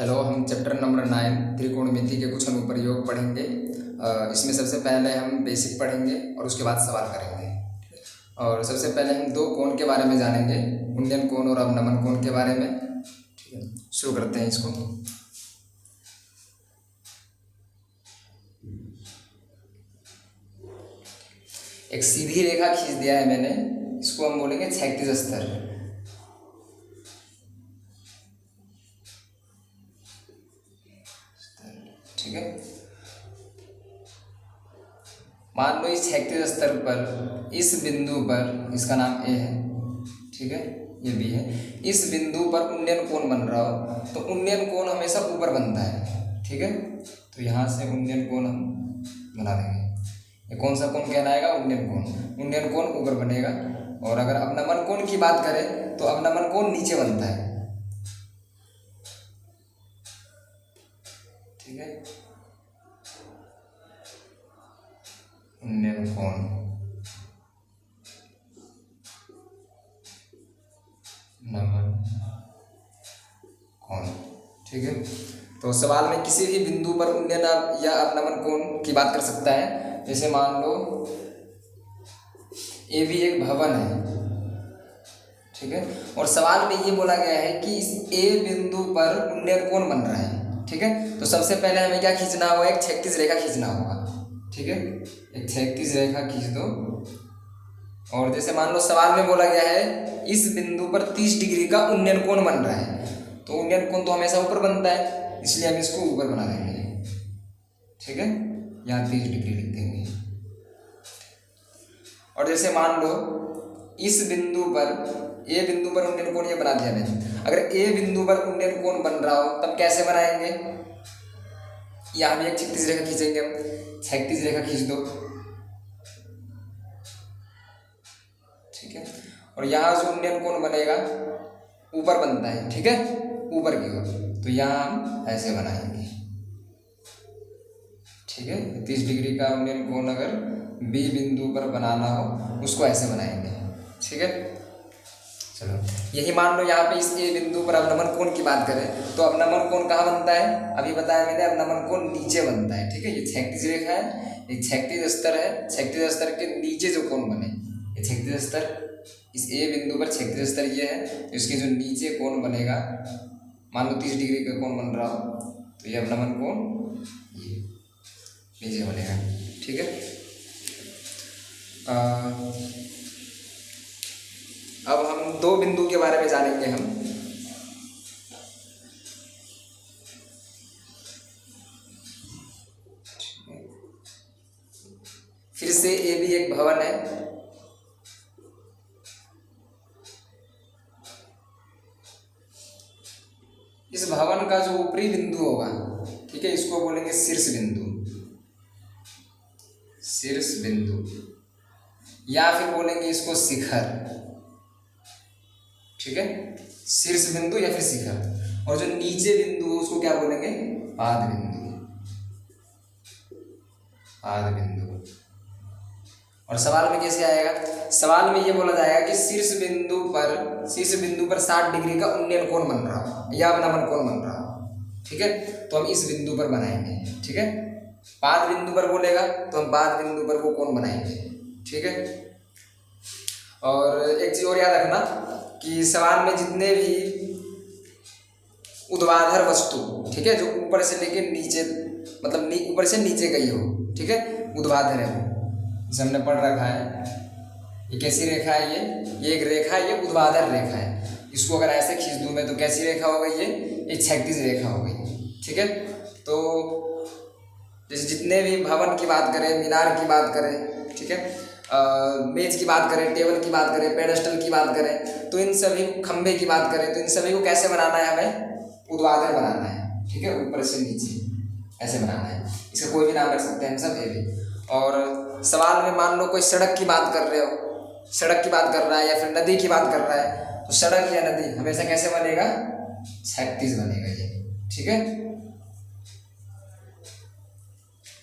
Hello, हम chapter number 9 त्रिकोणमिति के कुछ अनुप्रयोग पढ़ेंगे। इसमें सबसे पहले हम बेसिक पढ़ेंगे और उसके बाद सवाल करेंगे। और सबसे पहले हम दो कोण के बारे में जानेंगे, उन्नयन कोण और अवनमन कोण के बारे में। ठीक है, शुरू करते हैं इसको। एक सीधी रेखा खींच दिया है मैंने, इसको हम बोलेंगे क्षैतिज स्तर। ठीक है, मान लो इस क्षैतिज स्तर पर इस बिंदु पर, इसका नाम ए है, ठीक है, ये बी है, इस बिंदु पर उन्नयन कोण बन रहा हो तो उन्नयन कोण हमेशा ऊपर बनता है। ठीक है, तो यहाँ से उन्नयन कोण हम बना देंगे। ये कौन सा कोण कहलाएगा? उन्नयन कोण। उन्नयन कोण ऊपर बनेगा। और अगर अवनमन कोण की बात करें तो अवनमन कोण नीचे बनता है। ठीक है, उन्नयन कोण, नमन कोण। ठीक है, तो सवाल में किसी भी बिंदु पर उन्नयन या अवनमन कोण की बात कर सकता है। जैसे मान लो ये भी एक भवन है, ठीक है, और सवाल में ये बोला गया है कि इस ए बिंदु पर उन्नयन कोण बन रहा है। ठीक है, तो सबसे पहले हमें क्या खींचना होगा? एक क्षैतिज रेखा खींचना होगा। ठीक है, एक क्षैतिज रेखा खींच दो। और जैसे मान लो सवाल में बोला गया है इस बिंदु पर 30 डिग्री का उन्नयन कोण बन रहा है, तो उन्नयन कोण तो हमेशा ऊपर बनता है, इसलिए हम इसको ऊपर बना देंगे। ठीक है, यहाँ 30 डिग्री लिख देंगे। और जैसे मान लो इस बिंदु पर, ए बिंदु पर उन्नयन कोण ये बना दिया मैंने। अगर ए बिंदु पर उन्नयन कोण बन रहा हो तब कैसे बनाएंगे? यहाँ भी एक क्षैतिज रेखा खींचेंगे हम। क्षैतिज रेखा खींच दो। ठीक है, और यहाँ जो उन्नयन कोण बनेगा ऊपर बनता है। ठीक है, ऊपर की ओर, तो यहाँ हम ऐसे बनाएंगे। ठीक है, 30 डिग्री का उन्नयन कोण अगर बी बिंदु पर बनाना हो उसको ऐसे बनाएंगे। ठीक है, चलो यही मान लो यहाँ पे इस ए बिंदु पर अवनमन कोण की बात करें तो अवनमन कोण कहाँ बनता है? अभी बताया मैंने, अवनमन कोण नीचे बनता है। ठीक है, ये क्षैतिज रेखा है, ये क्षैतिज स्तर है, क्षैतिज स्तर के नीचे जो कोण बने, ये क्षैतिज स्तर, इस ए बिंदु पर क्षैतिज स्तर ये है, तो इसके जो नीचे कोण बनेगा, मान लो 30 डिग्री का कोण बन रहा हो तो ये अवनमन कोण ये नीचे बनेगा। ठीक है, अब हम दो बिंदु के बारे में जानेंगे हम। फिर से ये भी एक भवन है, इस भवन का जो ऊपरी बिंदु होगा, ठीक है, इसको बोलेंगे शीर्ष बिंदु, शीर्ष बिंदु, या फिर बोलेंगे इसको शिखर। ठीक है, शीर्ष बिंदु या फिर शिखर। और जो नीचे बिंदु है उसको क्या बोलेंगे? पाद बिंदु, पाद बिंदु। और सवाल में कैसे आएगा? सवाल में ये बोला जाएगा कि शीर्ष बिंदु पर 60 डिग्री का उन्नयन कोण बन रहा हो या अवनमन कोण बन रहा हो। ठीक है, तो हम इस बिंदु पर बनाएंगे। ठीक है, पाद बिंदु पर बोलेगा तो हम पाद बिंदु पर वो कोण बनाएंगे। ठीक है, और एक चीज और याद रखना कि सवाल में जितने भी ऊर्ध्वाधर वस्तु, ठीक है, जो ऊपर से लेके नीचे, मतलब ऊपर से नीचे गई हो, ठीक है, ऊर्ध्वाधर है वो, जैसे हमने पढ़ रखा है। ये कैसी रेखा है? ये एक रेखा है, ये ऊर्ध्वाधर रेखा है। इसको अगर ऐसे खींच दूं मैं तो कैसी रेखा हो गई? ये क्षैतिज रेखा हो गई। ठीक है, तो जैसे जितने भी भवन की बात करें, मीनार की बात करें, ठीक है, मेज की बात करें, टेबल की बात करें, पेडेस्टल की बात करें, तो इन सभी, खंभे की बात करें तो इन सभी को कैसे बनाना है? हमें ऊर्ध्वाधर बनाना है। ठीक है, ऊपर से नीचे ऐसे बनाना है। इसका कोई भी नाम रख सकते हैं हम सब, ये भी। और सवाल में मान लो कोई सड़क की बात कर रहे हो, सड़क की बात कर रहा है या फिर नदी की बात कर रहा है, तो सड़क या नदी हमेशा कैसे बनेगा? क्षैतिज बनेगा ये। ठीक है,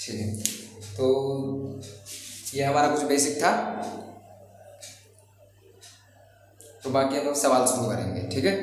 ठीक है, तो ये हमारा कुछ बेसिक था। तो बाकी हम लोग सवाल शुरू करेंगे। ठीक है।